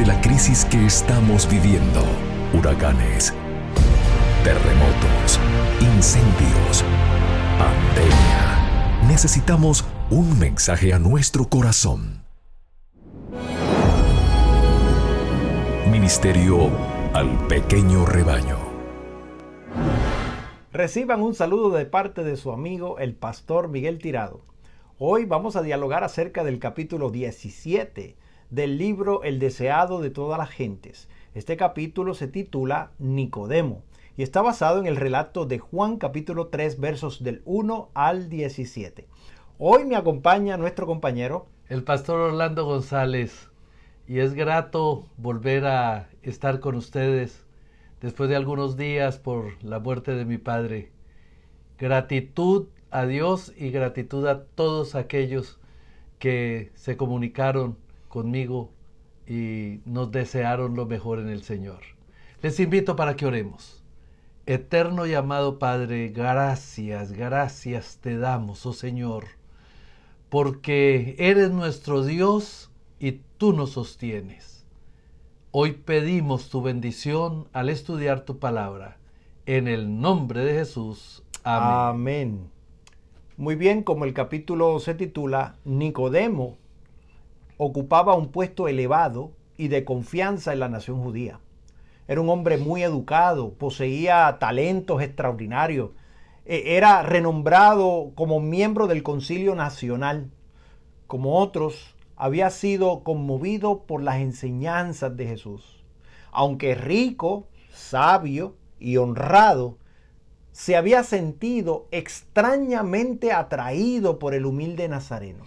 de la crisis que estamos viviendo: huracanes, terremotos, incendios, pandemia. Necesitamos un mensaje a nuestro corazón. Ministerio al pequeño rebaño. Reciban un saludo de parte de su amigo el pastor Miguel Tirado. Hoy vamos a dialogar acerca del capítulo 17 del libro El deseado de todas las gentes. Este capítulo se titula Nicodemo y está basado en el relato de Juan capítulo 3 versos del 1 al 17. Hoy me acompaña nuestro compañero el pastor Orlando González, y es grato volver a estar con ustedes después de algunos días por la muerte de mi padre. Gratitud a Dios y gratitud a todos aquellos que se comunicaron conmigo y nos desearon lo mejor en el Señor. Les invito para que oremos. Eterno y amado Padre, gracias te damos, oh Señor, porque eres nuestro Dios y tú nos sostienes. Hoy pedimos tu bendición al estudiar tu palabra. En el nombre de Jesús. Amén. Amén. Muy bien, como el capítulo se titula, Nicodemo ocupaba un puesto elevado y de confianza en la nación judía. Era un hombre muy educado, poseía talentos extraordinarios, era renombrado como miembro del Concilio Nacional. Como otros, había sido conmovido por las enseñanzas de Jesús. Aunque rico, sabio y honrado, se había sentido extrañamente atraído por el humilde Nazareno.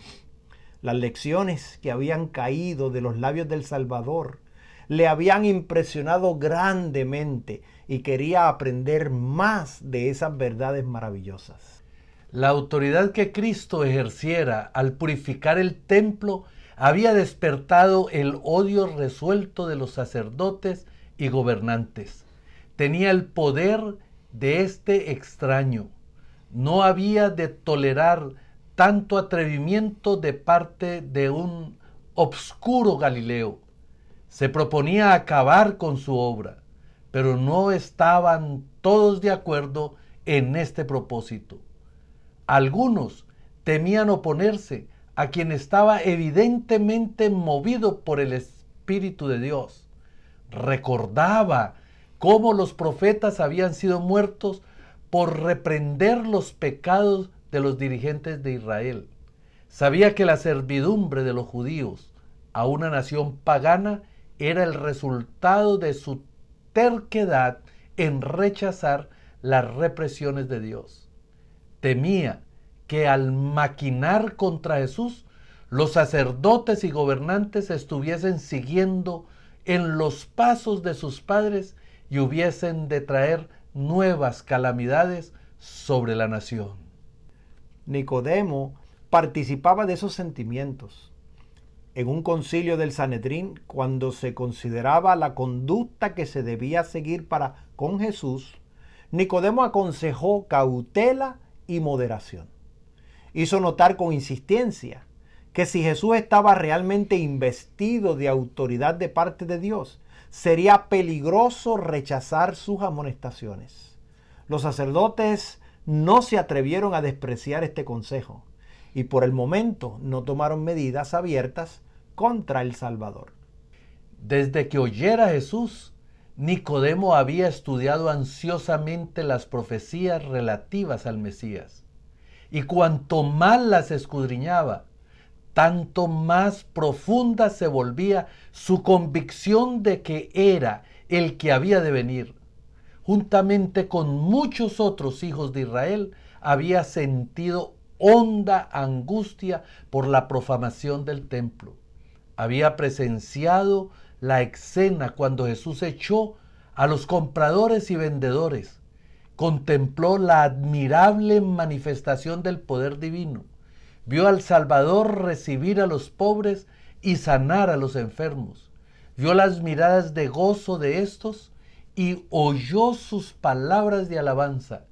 Las lecciones que habían caído de los labios del Salvador le habían impresionado grandemente y quería aprender más de esas verdades maravillosas. La autoridad que Cristo ejerciera al purificar el templo había despertado el odio resuelto de los sacerdotes y gobernantes. Tenía el poder de este extraño. No había de tolerar tanto atrevimiento de parte de un obscuro Galileo. Se proponía acabar con su obra, pero no estaban todos de acuerdo en este propósito. Algunos temían oponerse a quien estaba evidentemente movido por el Espíritu de Dios. Recordaba cómo los profetas habían sido muertos por reprender los pecados de los dirigentes de Israel. Sabía que la servidumbre de los judíos a una nación pagana era el resultado de su terquedad en rechazar las represiones de Dios. Temía que al maquinar contra Jesús, los sacerdotes y gobernantes estuviesen siguiendo en los pasos de sus padres y hubiesen de traer nuevas calamidades sobre la nación. Nicodemo participaba de esos sentimientos. En un concilio del Sanedrín, cuando se consideraba la conducta que se debía seguir para con Jesús, Nicodemo aconsejó cautela y moderación. Hizo notar con insistencia que si Jesús estaba realmente investido de autoridad de parte de Dios, sería peligroso rechazar sus amonestaciones. Los sacerdotes no se atrevieron a despreciar este consejo y por el momento no tomaron medidas abiertas contra el Salvador. Desde que oyera a Jesús, Nicodemo había estudiado ansiosamente las profecías relativas al Mesías. Y cuanto más las escudriñaba, tanto más profunda se volvía su convicción de que era el que había de venir. Juntamente con muchos otros hijos de Israel, había sentido honda angustia por la profanación del templo. Había presenciado la escena cuando Jesús echó a los compradores y vendedores. Contempló la admirable manifestación del poder divino. Vio al Salvador recibir a los pobres y sanar a los enfermos. Vio las miradas de gozo de estos y oyó sus palabras de alabanza.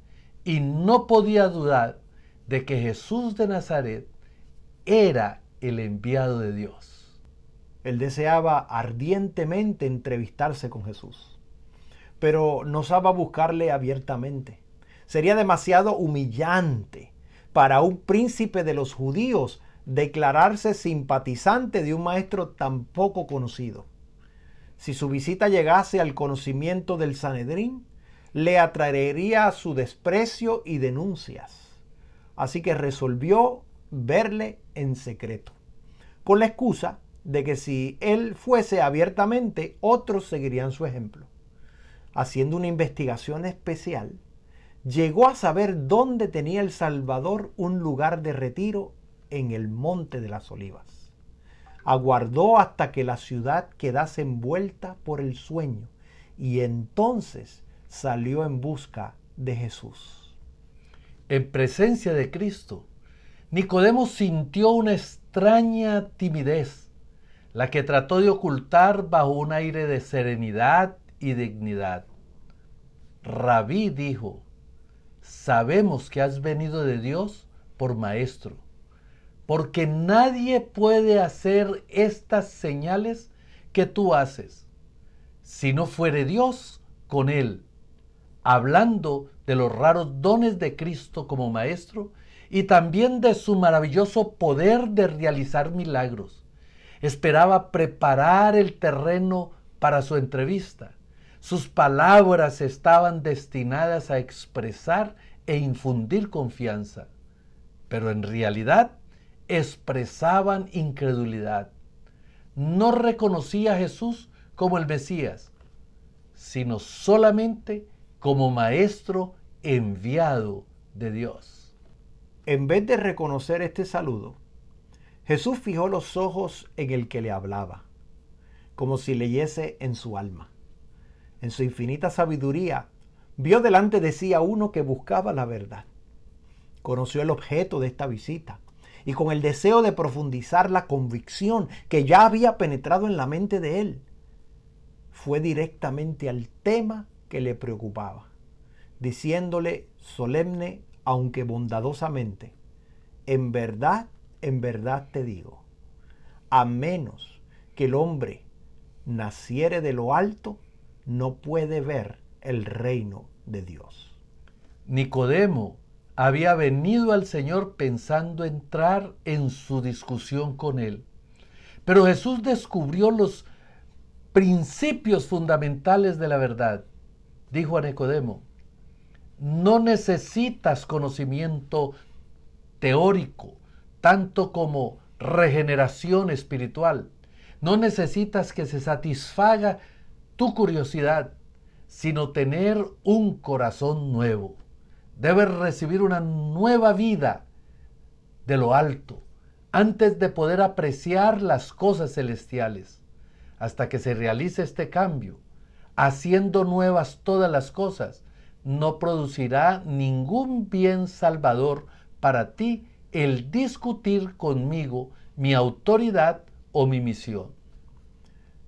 Y no podía dudar de que Jesús de Nazaret era el enviado de Dios. Él deseaba ardientemente entrevistarse con Jesús, pero no osaba buscarle abiertamente. Sería demasiado humillante para un príncipe de los judíos declararse simpatizante de un maestro tan poco conocido. Si su visita llegase al conocimiento del Sanedrín, le atraería su desprecio y denuncias. Así que resolvió verle en secreto, con la excusa de que si él fuese abiertamente, otros seguirían su ejemplo. Haciendo una investigación especial, llegó a saber dónde tenía el Salvador un lugar de retiro en el Monte de las Olivas. Aguardó hasta que la ciudad quedase envuelta por el sueño y entonces salió en busca de Jesús. En presencia de Cristo, Nicodemo sintió una extraña timidez, la que trató de ocultar bajo un aire de serenidad y dignidad. Rabí dijo: sabemos que has venido de Dios por maestro, porque nadie puede hacer estas señales que tú haces, si no fuere Dios con él. Hablando de los raros dones de Cristo como maestro y también de su maravilloso poder de realizar milagros. Esperaba preparar el terreno para su entrevista. Sus palabras estaban destinadas a expresar e infundir confianza, pero en realidad expresaban incredulidad. No reconocía a Jesús como el Mesías, sino solamente como maestro enviado de Dios. En vez de reconocer este saludo, Jesús fijó los ojos en el que le hablaba, como si leyese en su alma. En su infinita sabiduría, vio delante de sí a uno que buscaba la verdad. Conoció el objeto de esta visita y con el deseo de profundizar la convicción que ya había penetrado en la mente de él, fue directamente al tema que le preocupaba, diciéndole solemne, aunque bondadosamente: en verdad te digo, a menos que el hombre naciere de lo alto, no puede ver el reino de Dios. Nicodemo había venido al Señor pensando entrar en su discusión con él, pero Jesús descubrió los principios fundamentales de la verdad. Dijo a Nicodemo: no necesitas conocimiento teórico, tanto como regeneración espiritual. No necesitas que se satisfaga tu curiosidad, sino tener un corazón nuevo. Debes recibir una nueva vida de lo alto antes de poder apreciar las cosas celestiales. Hasta que se realice este cambio, haciendo nuevas todas las cosas, no producirá ningún bien salvador para ti el discutir conmigo mi autoridad o mi misión.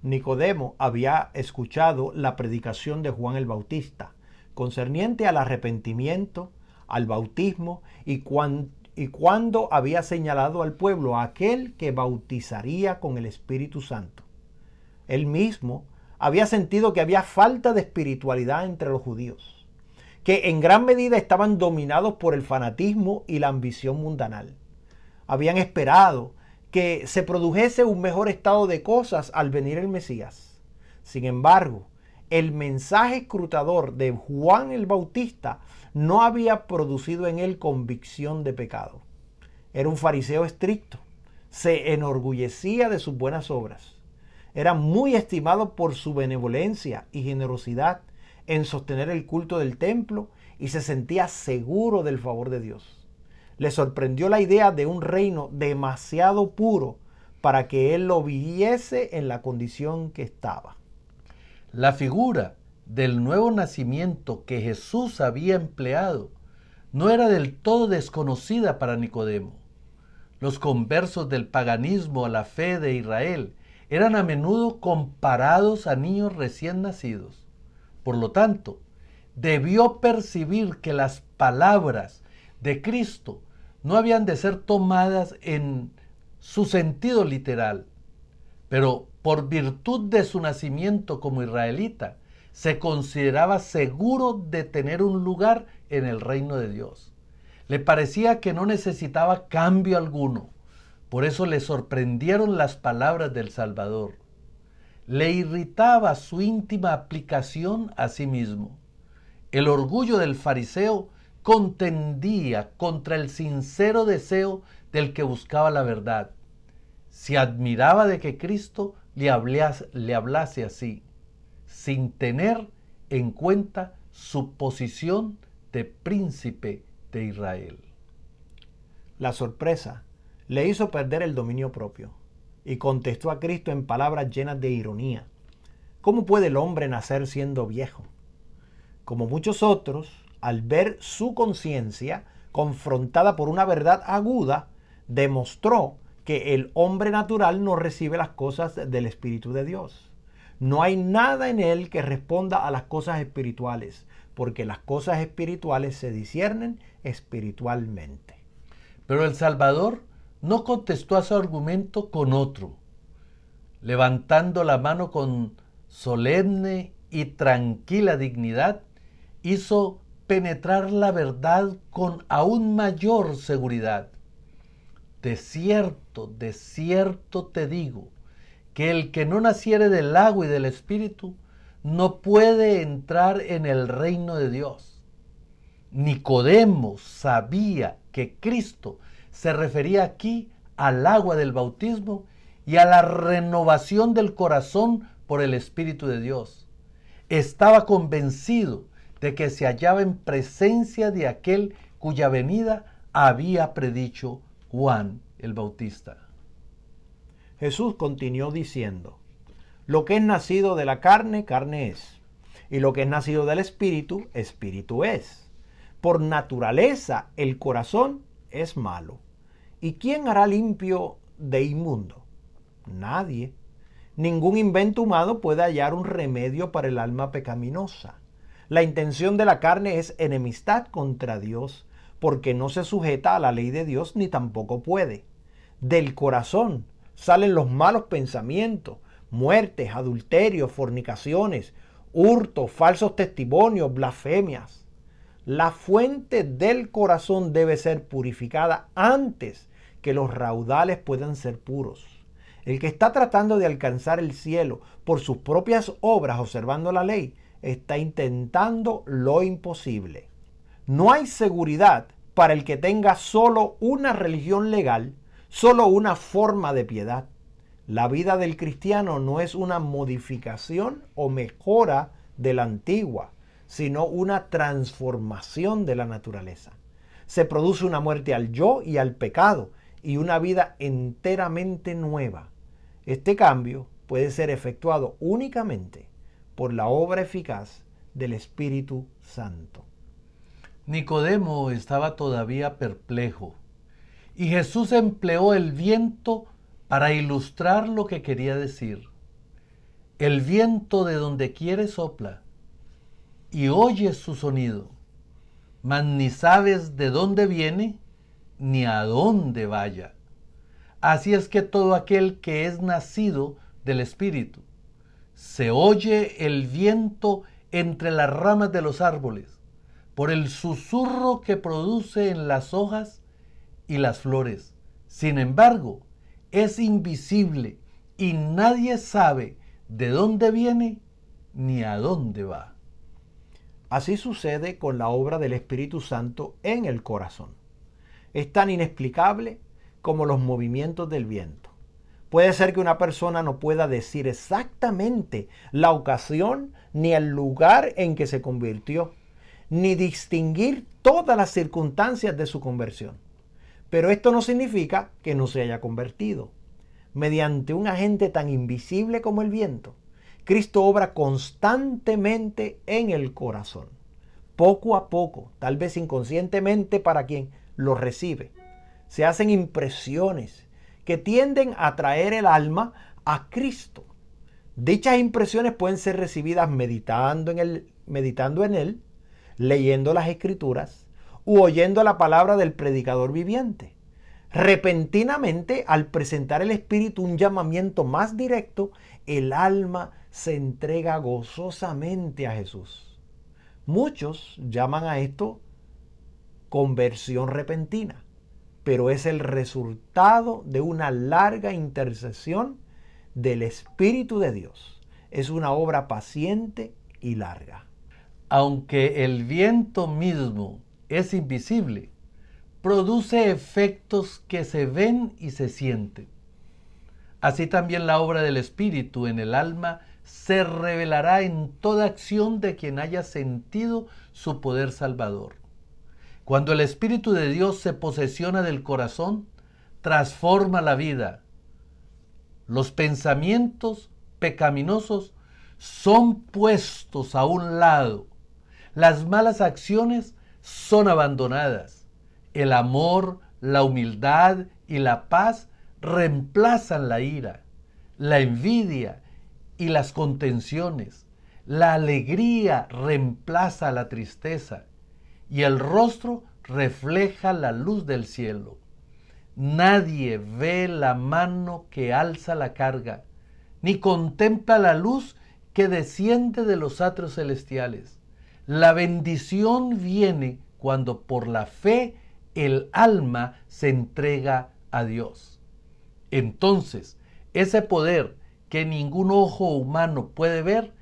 Nicodemo había escuchado la predicación de Juan el Bautista concerniente al arrepentimiento, al bautismo y cuando había señalado al pueblo a aquel que bautizaría con el Espíritu Santo. Él mismo había sentido que había falta de espiritualidad entre los judíos, que en gran medida estaban dominados por el fanatismo y la ambición mundanal. Habían esperado que se produjese un mejor estado de cosas al venir el Mesías. Sin embargo, el mensaje escrutador de Juan el Bautista no había producido en él convicción de pecado. Era un fariseo estricto, se enorgullecía de sus buenas obras. Era muy estimado por su benevolencia y generosidad en sostener el culto del templo y se sentía seguro del favor de Dios. Le sorprendió la idea de un reino demasiado puro para que él lo viese en la condición que estaba. La figura del nuevo nacimiento que Jesús había empleado no era del todo desconocida para Nicodemo. Los conversos del paganismo a la fe de Israel eran a menudo comparados a niños recién nacidos. Por lo tanto, debió percibir que las palabras de Cristo no habían de ser tomadas en su sentido literal. pero por virtud de su nacimiento como israelita, se consideraba seguro de tener un lugar en el reino de Dios. Le parecía que no necesitaba cambio alguno. Por eso le sorprendieron las palabras del Salvador. Le irritaba su íntima aplicación a sí mismo. El orgullo del fariseo contendía contra el sincero deseo del que buscaba la verdad. Se admiraba de que Cristo le hablase así, sin tener en cuenta su posición de príncipe de Israel. La sorpresa le hizo perder el dominio propio y contestó a Cristo en palabras llenas de ironía. ¿Cómo puede el hombre nacer siendo viejo? Como muchos otros, al ver su conciencia confrontada por una verdad aguda, demostró que el hombre natural no recibe las cosas del Espíritu de Dios. No hay nada en él que responda a las cosas espirituales, porque las cosas espirituales se disciernen espiritualmente. Pero el Salvador no contestó a su argumento con otro, levantando la mano con solemne y tranquila dignidad, hizo penetrar la verdad con aún mayor seguridad. De cierto te digo, que el que no naciere del agua y del Espíritu no puede entrar en el reino de Dios. Nicodemo sabía que Cristo se refería aquí al agua del bautismo y a la renovación del corazón por el Espíritu de Dios. Estaba convencido de que se hallaba en presencia de aquel cuya venida había predicho Juan el Bautista. Jesús continuó diciendo, lo que es nacido de la carne, carne es, y lo que es nacido del Espíritu, Espíritu es. Por naturaleza el corazón es malo. ¿Y quién hará limpio de inmundo? Nadie. Ningún invento humano puede hallar un remedio para el alma pecaminosa. La intención de la carne es enemistad contra Dios, porque no se sujeta a la ley de Dios ni tampoco puede. Del corazón salen los malos pensamientos, muertes, adulterios, fornicaciones, hurtos, falsos testimonios, blasfemias. La fuente del corazón debe ser purificada antes que los raudales puedan ser puros. El que está tratando de alcanzar el cielo por sus propias obras observando la ley, está intentando lo imposible. No hay seguridad para el que tenga solo una religión legal, solo una forma de piedad. La vida del cristiano no es una modificación o mejora de la antigua, sino una transformación de la naturaleza. Se produce una muerte al yo y al pecado y una vida enteramente nueva. Este cambio puede ser efectuado únicamente por la obra eficaz del Espíritu Santo. Nicodemo estaba todavía perplejo y Jesús empleó el viento para ilustrar lo que quería decir. El viento de donde quiere sopla y oyes su sonido, mas ni sabes de dónde viene ni a dónde vaya. Así es que todo aquel que es nacido del Espíritu, se oye el viento entre las ramas de los árboles, por el susurro que produce en las hojas y las flores. Sin embargo, es invisible y nadie sabe de dónde viene ni a dónde va. Así sucede con la obra del Espíritu Santo en el corazón. Es tan inexplicable como los movimientos del viento. Puede ser que una persona no pueda decir exactamente la ocasión ni el lugar en que se convirtió, ni distinguir todas las circunstancias de su conversión. Pero esto no significa que no se haya convertido. Mediante un agente tan invisible como el viento, Cristo obra constantemente en el corazón, poco a poco, tal vez inconscientemente para quien lo recibe. Se hacen impresiones que tienden a traer el alma a Cristo. Dichas impresiones pueden ser recibidas meditando en él, leyendo las Escrituras u oyendo la palabra del predicador viviente. Repentinamente, al presentar el Espíritu un llamamiento más directo, el alma se entrega gozosamente a Jesús. Muchos llaman a esto conversión repentina, pero es el resultado de una larga intercesión del Espíritu de Dios. Es una obra paciente y larga. Aunque el viento mismo es invisible, produce efectos que se ven y se sienten. Así también la obra del Espíritu en el alma se revelará en toda acción de quien haya sentido su poder salvador. Cuando el Espíritu de Dios se posesiona del corazón, transforma la vida. Los pensamientos pecaminosos son puestos a un lado. Las malas acciones son abandonadas. El amor, la humildad y la paz reemplazan la ira, la envidia y las contenciones. La alegría reemplaza la tristeza y el rostro refleja la luz del cielo. Nadie ve la mano que alza la carga, ni contempla la luz que desciende de los atrios celestiales. La bendición viene cuando por la fe el alma se entrega a Dios. Entonces, ese poder que ningún ojo humano puede ver,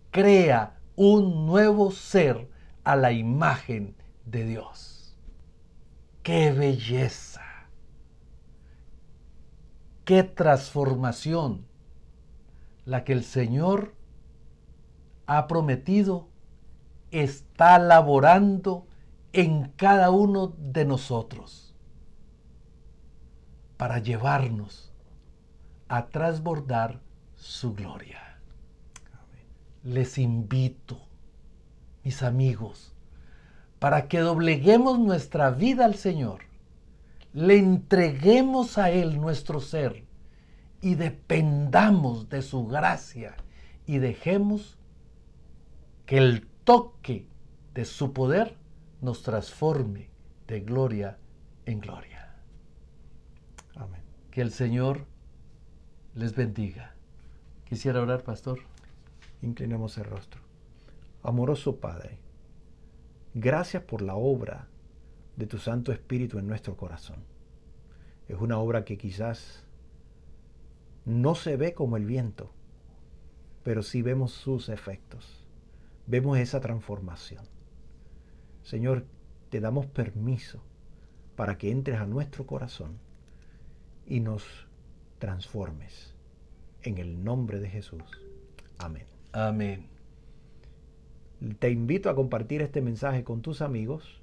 crea un nuevo ser a la imagen de Dios. ¡Qué belleza! ¡Qué transformación! La que el Señor ha prometido está laborando en cada uno de nosotros para llevarnos a transbordar su gloria. Les invito, mis amigos, para que dobleguemos nuestra vida al Señor, le entreguemos a Él nuestro ser y dependamos de su gracia y dejemos que el toque de su poder nos transforme de gloria en gloria. Amén. Que el Señor les bendiga. Quisiera orar, pastor. Inclinemos el rostro. Amoroso Padre, gracias por la obra de tu Santo Espíritu en nuestro corazón. Es una obra que quizás no se ve como el viento, pero sí vemos sus efectos. Vemos esa transformación. Señor, te damos permiso para que entres a nuestro corazón y nos transformes. En el nombre de Jesús. Amén. Amén. Te invito a compartir este mensaje con tus amigos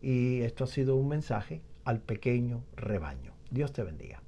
y esto ha sido un mensaje al pequeño rebaño. Dios te bendiga.